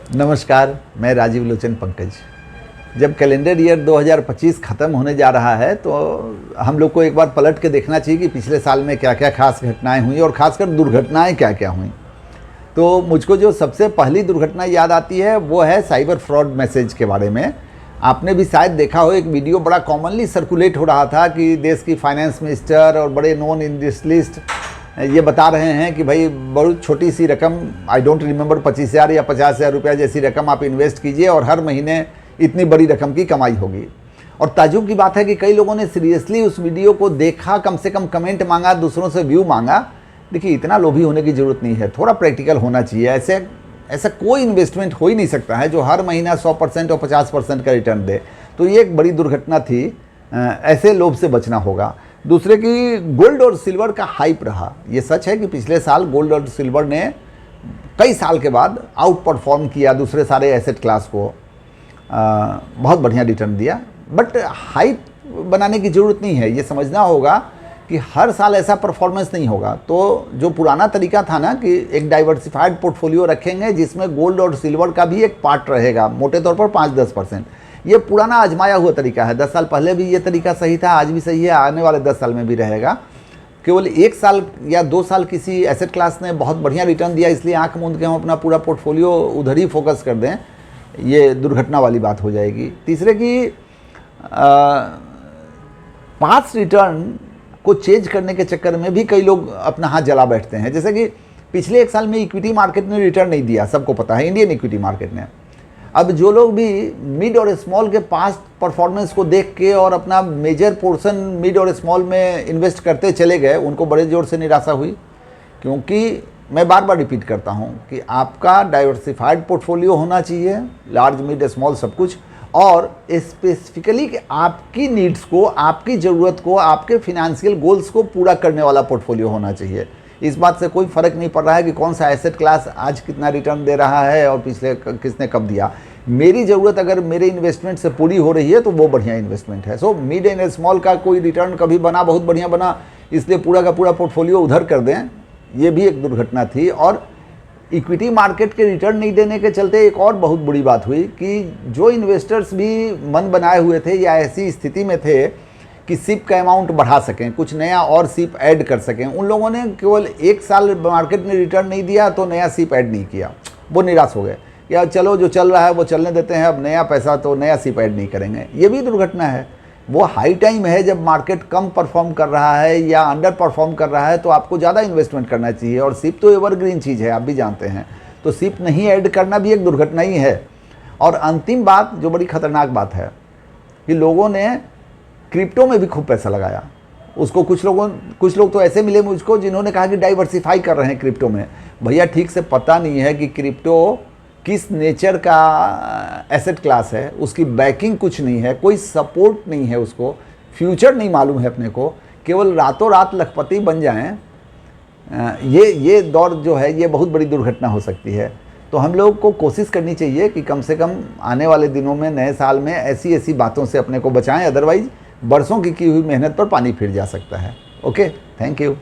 नमस्कार, मैं राजीव लोचन पंकज। जब कैलेंडर ईयर 2025 ख़त्म होने जा रहा है तो हम लोग को एक बार पलट के देखना चाहिए कि पिछले साल में क्या क्या खास घटनाएं हुई और ख़ासकर दुर्घटनाएं क्या क्या हुई। तो मुझको जो सबसे पहली दुर्घटना याद आती है वो है साइबर फ्रॉड मैसेज के बारे में। आपने भी शायद देखा हो, एक वीडियो बड़ा कॉमनली सर्कुलेट हो रहा था कि देश की फाइनेंस मिनिस्टर और बड़े नॉन इंडस्ट्रियलिस्ट ये बता रहे हैं कि भाई बहुत छोटी सी रकम, आई डोंट रिमेंबर 25,000 या 50,000 रुपया जैसी रकम आप इन्वेस्ट कीजिए और हर महीने इतनी बड़ी रकम की कमाई होगी। और ताज्जुब की बात है कि कई लोगों ने सीरियसली उस वीडियो को देखा, कम से कम कमेंट मांगा, दूसरों से व्यू मांगा। देखिए, इतना लोभी होने की ज़रूरत नहीं है, थोड़ा प्रैक्टिकल होना चाहिए। ऐसा कोई इन्वेस्टमेंट हो ही नहीं सकता है जो हर महीना 100% और 50% का रिटर्न दे। तो ये एक बड़ी दुर्घटना थी, ऐसे लोभ से बचना होगा। दूसरे की गोल्ड और सिल्वर का हाइप रहा। ये सच है कि पिछले साल गोल्ड और सिल्वर ने कई साल के बाद आउट परफॉर्म किया दूसरे सारे एसेट क्लास को, बहुत बढ़िया रिटर्न दिया। बट हाइप बनाने की ज़रूरत नहीं है, ये समझना होगा कि हर साल ऐसा परफॉर्मेंस नहीं होगा। तो जो पुराना तरीका था ना कि एक डाइवर्सिफाइड पोर्टफोलियो रखेंगे जिसमें गोल्ड और सिल्वर का भी एक पार्ट रहेगा, मोटे तौर पर 5-10%, ये पुराना आजमाया हुआ तरीका है। 10 साल पहले भी ये तरीका सही था, आज भी सही है, आने वाले 10 साल में भी रहेगा। केवल 1 साल या 2 साल किसी एसेट क्लास ने बहुत बढ़िया रिटर्न दिया इसलिए आंख मूंद के हम अपना पूरा पोर्टफोलियो उधर ही फोकस कर दें, ये दुर्घटना वाली बात हो जाएगी। तीसरे की पास्ट रिटर्न को चेंज करने के चक्कर में भी कई लोग अपना हाथ जला बैठते हैं। जैसे कि पिछले 1 साल में इक्विटी मार्केट ने रिटर्न नहीं दिया, सबको पता है, इंडियन इक्विटी मार्केट ने। अब जो लोग भी मिड और स्मॉल के पास्ट परफॉर्मेंस को देख के और अपना मेजर पोर्शन मिड और स्मॉल में इन्वेस्ट करते चले गए, उनको बड़े जोर से निराशा हुई। क्योंकि मैं बार बार रिपीट करता हूं कि आपका डाइवर्सिफाइड पोर्टफोलियो होना चाहिए, लार्ज मिड स्मॉल सब कुछ, और स्पेसिफिकली कि आपकी नीड्स को, आपकी ज़रूरत को, आपके फिनेंशियल गोल्स को पूरा करने वाला पोर्टफोलियो होना चाहिए। इस बात से कोई फ़र्क नहीं पड़ रहा है कि कौन सा एसेट क्लास आज कितना रिटर्न दे रहा है और पिछले किसने कब दिया। मेरी ज़रूरत अगर मेरे इन्वेस्टमेंट से पूरी हो रही है तो वो बढ़िया इन्वेस्टमेंट है। सो मिड एंड स्मॉल का कोई रिटर्न कभी बना, बहुत बढ़िया बना, इसलिए पूरा का पूरा पोर्टफोलियो उधर कर दें, ये भी एक दुर्घटना थी। और इक्विटी मार्केट के रिटर्न नहीं देने के चलते एक और बहुत बुरी बात हुई कि जो इन्वेस्टर्स भी मन बनाए हुए थे या ऐसी स्थिति में थे कि सिप का अमाउंट बढ़ा सकें, कुछ नया और सिप ऐड कर सकें, उन लोगों ने केवल 1 साल मार्केट ने रिटर्न नहीं दिया तो नया सिप ऐड नहीं किया। वो निराश हो गए, या चलो जो चल रहा है वो चलने देते हैं, अब नया पैसा तो नया सिप ऐड नहीं करेंगे। ये भी दुर्घटना है। वो हाई टाइम है जब मार्केट कम परफॉर्म कर रहा है या अंडर परफॉर्म कर रहा है तो आपको ज़्यादा इन्वेस्टमेंट करना चाहिए, और सिप तो एवरग्रीन चीज़ है, आप भी जानते हैं। तो सिप नहीं ऐड करना भी एक दुर्घटना ही है। और अंतिम बात जो बड़ी खतरनाक बात है कि लोगों ने क्रिप्टो में भी खूब पैसा लगाया। उसको कुछ लोग तो ऐसे मिले मुझको जिन्होंने कहा कि डाइवर्सिफाई कर रहे हैं क्रिप्टो में। भैया, ठीक से पता नहीं है कि क्रिप्टो किस नेचर का एसेट क्लास है, उसकी बैकिंग कुछ नहीं है, कोई सपोर्ट नहीं है, उसको फ्यूचर नहीं मालूम है अपने को, केवल रातों रात लखपति बन जाएं, ये दौर जो है ये बहुत बड़ी दुर्घटना हो सकती है। तो हम लोग को कोशिश करनी चाहिए कि कम से कम आने वाले दिनों में, नए साल में ऐसी बातों से अपने को बचाएं, अदरवाइज बरसों की हुई मेहनत पर पानी फिर जा सकता है। Okay, thank you.